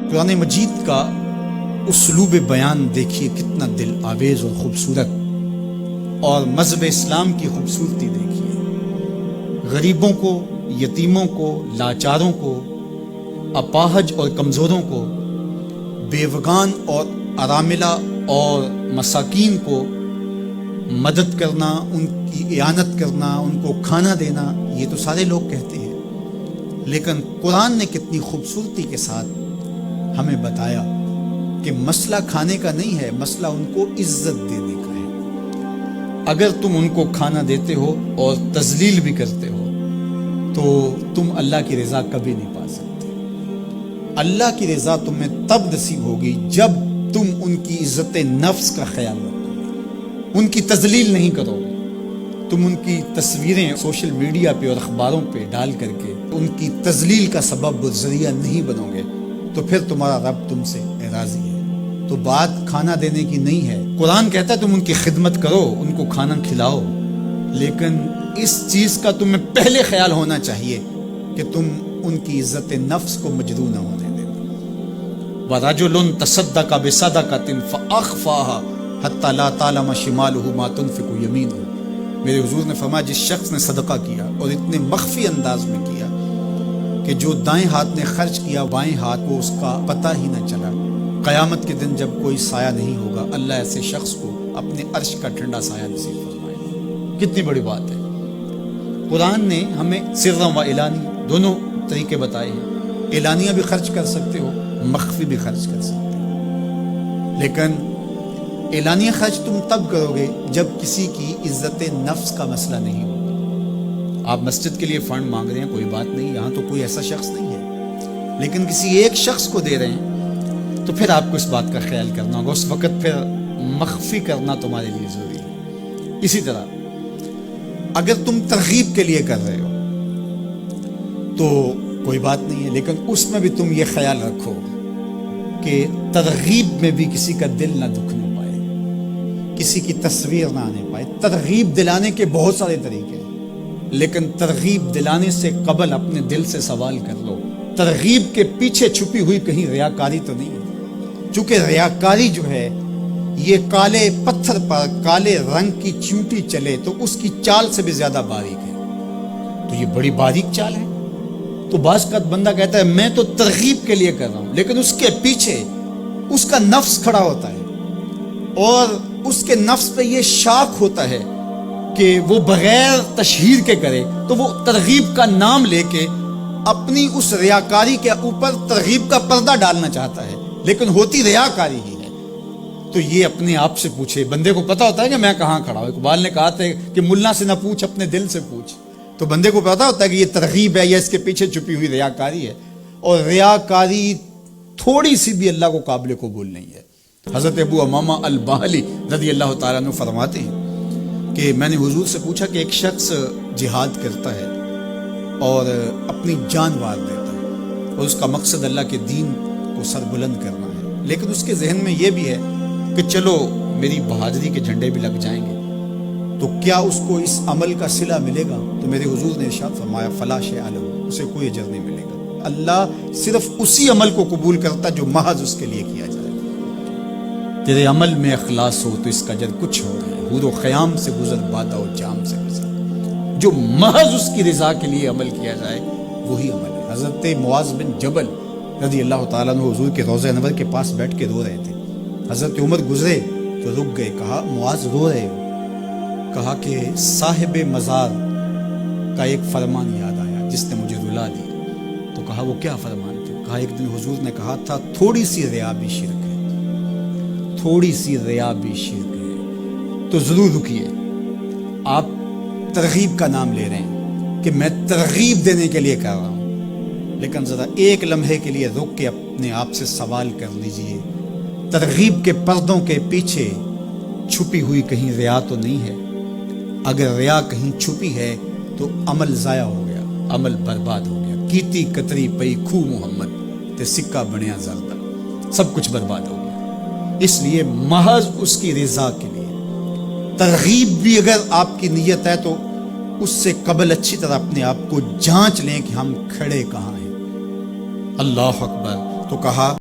قرآن مجید کا اسلوب بیان دیکھیے کتنا دل آویز اور خوبصورت، اور مذہب اسلام کی خوبصورتی دیکھیے۔ غریبوں کو، یتیموں کو، لاچاروں کو، اپاہج اور کمزوروں کو، بیوگان اور اراملہ اور مساکین کو مدد کرنا، ان کی اعانت کرنا، ان کو کھانا دینا، یہ تو سارے لوگ کہتے ہیں، لیکن قرآن نے کتنی خوبصورتی کے ساتھ ہمیں بتایا کہ مسئلہ کھانے کا نہیں ہے، مسئلہ ان کو عزت دینے کا ہے۔ اگر تم ان کو کھانا دیتے ہو اور تذلیل بھی کرتے ہو تو تم اللہ کی رضا کبھی نہیں پا سکتے۔ اللہ کی رضا تمہیں تب نصیب ہوگی جب تم ان کی عزت نفس کا خیال رکھو گے، ان کی تذلیل نہیں کرو گے، تم ان کی تصویریں سوشل میڈیا پہ اور اخباروں پہ ڈال کر کے ان کی تذلیل کا سبب و ذریعہ نہیں بنو گے، تو پھر تمہارا رب تم سے راضی ہے۔ تو بات کھانا دینے کی نہیں ہے، قرآن کہتا ہے تم ان کی خدمت کرو، ان کو کھانا کھلاؤ، لیکن اس چیز کا تمہیں پہلے خیال ہونا چاہیے کہ تم ان کی عزت نفس کو مجروح نہ ہونے دینا۔ وَرَجُلٌ تَصَدَّقَ بِصَدَقَةٍ فَأَخْفَاهَا حَتَّى لَا تَعْلَمَ شِمَالُهُ مَا تُنْفِقُ يَمِينُهُ۔ میرے حضور نے فرمایا جس شخص نے صدقہ کیا اور اتنے مخفی انداز میں کیا کہ جو دائیں ہاتھ نے خرچ کیا بائیں ہاتھ کو اس کا پتہ ہی نہ چلا، قیامت کے دن جب کوئی سایہ نہیں ہوگا اللہ ایسے شخص کو اپنے عرش کا ٹھنڈا سایہ نصیب فرمائے گا۔ کتنی بڑی بات ہے۔ قرآن نے ہمیں سرًا و اعلانی دونوں طریقے بتائے ہیں، اعلانیہ بھی خرچ کر سکتے ہو، مخفی بھی خرچ کر سکتے ہو، لیکن اعلانیہ خرچ تم تب کرو گے جب کسی کی عزت نفس کا مسئلہ نہیں ہوگا۔ آپ مسجد کے لیے فنڈ مانگ رہے ہیں، کوئی بات نہیں، یہاں تو کوئی ایسا شخص نہیں ہے، لیکن کسی ایک شخص کو دے رہے ہیں تو پھر آپ کو اس بات کا خیال کرنا ہوگا، اس وقت پھر مخفی کرنا تمہارے لیے ضروری ہے۔ اسی طرح اگر تم ترغیب کے لیے کر رہے ہو تو کوئی بات نہیں ہے، لیکن اس میں بھی تم یہ خیال رکھو کہ ترغیب میں بھی کسی کا دل نہ دکھنے پائے، کسی کی تصویر نہ آنے پائے۔ ترغیب دلانے کے بہت سارے طریقے ہیں، لیکن ترغیب دلانے سے قبل اپنے دل سے سوال کر لو، ترغیب کے پیچھے چھپی ہوئی کہیں ریاکاری تو نہیں ہے؟ چونکہ ریاکاری جو ہے یہ کالے پتھر پر کالے رنگ کی چیونٹی چلے تو اس کی چال سے بھی زیادہ باریک ہے، تو یہ بڑی باریک چال ہے۔ تو بعض کا بندہ کہتا ہے میں تو ترغیب کے لیے کر رہا ہوں، لیکن اس کے پیچھے اس کا نفس کھڑا ہوتا ہے اور اس کے نفس پہ یہ شاک ہوتا ہے کہ وہ بغیر تشہیر کے کرے، تو وہ ترغیب کا نام لے کے اپنی اس ریاکاری کے اوپر ترغیب کا پردہ ڈالنا چاہتا ہے، لیکن ہوتی ریاکاری ہی ہے۔ تو یہ اپنے آپ سے پوچھے، بندے کو پتا ہوتا ہے کہ میں کہاں کھڑا ہوں۔ اقبال نے کہا تھا کہ ملا سے نہ پوچھ اپنے دل سے پوچھ، تو بندے کو پتا ہوتا ہے کہ یہ ترغیب ہے یا اس کے پیچھے چھپی ہوئی ریاکاری ہے، اور ریاکاری تھوڑی سی بھی اللہ کو قابل قبول نہیں ہے۔ حضرت ابو امامہ الباہلی رضی اللہ تعالیٰ عنہ فرماتے ہیں کہ میں نے حضور سے پوچھا کہ ایک شخص جہاد کرتا ہے اور اپنی جان وار دیتا ہے اور اس کا مقصد اللہ کے دین کو سربلند کرنا ہے، لیکن اس کے ذہن میں یہ بھی ہے کہ چلو میری بہادری کے جھنڈے بھی لگ جائیں گے، تو کیا اس کو اس عمل کا صلہ ملے گا؟ تو میرے حضور نے ارشاد فرمایا فلا شیء لہ، اسے کوئی اجر نہیں ملے گا۔ اللہ صرف اسی عمل کو قبول کرتا جو محض اس کے لیے کیا جائے۔ تیرے عمل میں اخلاص ہو تو اس کا اجر کچھ ہو رہا ہے، حور و خیام سے گزر بادہ و جام سے گزر، جو محض اس کی رضا کے لیے عمل کیا جائے وہی عمل ہے۔ حضرت معاذ بن جبل رضی اللہ تعالیٰ عنہ حضور کے روضہ انور کے پاس بیٹھ کے رو رہے تھے، حضرت عمر گزرے تو رک گئے، کہا معاذ رو رہے ہو؟ کہا کہ صاحب مزار کا ایک فرمان یاد آیا جس نے مجھے رلا دی۔ تو کہا وہ کیا فرمان تھا؟ کہا ایک دن حضور نے کہا تھا تھوڑی سی ریا بھی شرک ہے، تھوڑی سی ریا بھی شرک ہے۔ تو ضرور رکیے، آپ ترغیب کا نام لے رہے ہیں کہ میں ترغیب دینے کے لیے کر رہا ہوں، لیکن ذرا ایک لمحے کے لیے رک کے اپنے آپ سے سوال کر لیجئے، ترغیب کے پردوں کے پیچھے چھپی ہوئی کہیں ریا تو نہیں ہے؟ اگر ریا کہیں چھپی ہے تو عمل ضائع ہو گیا، عمل برباد ہو گیا۔ کیتی کتری پئی کھو محمد تے سکہ بنیا زردہ، سب کچھ برباد ہو گیا۔ اس لیے محض اس کی رضا کے لیے ترغیب بھی اگر آپ کی نیت ہے تو اس سے قبل اچھی طرح اپنے آپ کو جانچ لیں کہ ہم کھڑے کہاں ہیں۔ اللہ اکبر۔ تو کہا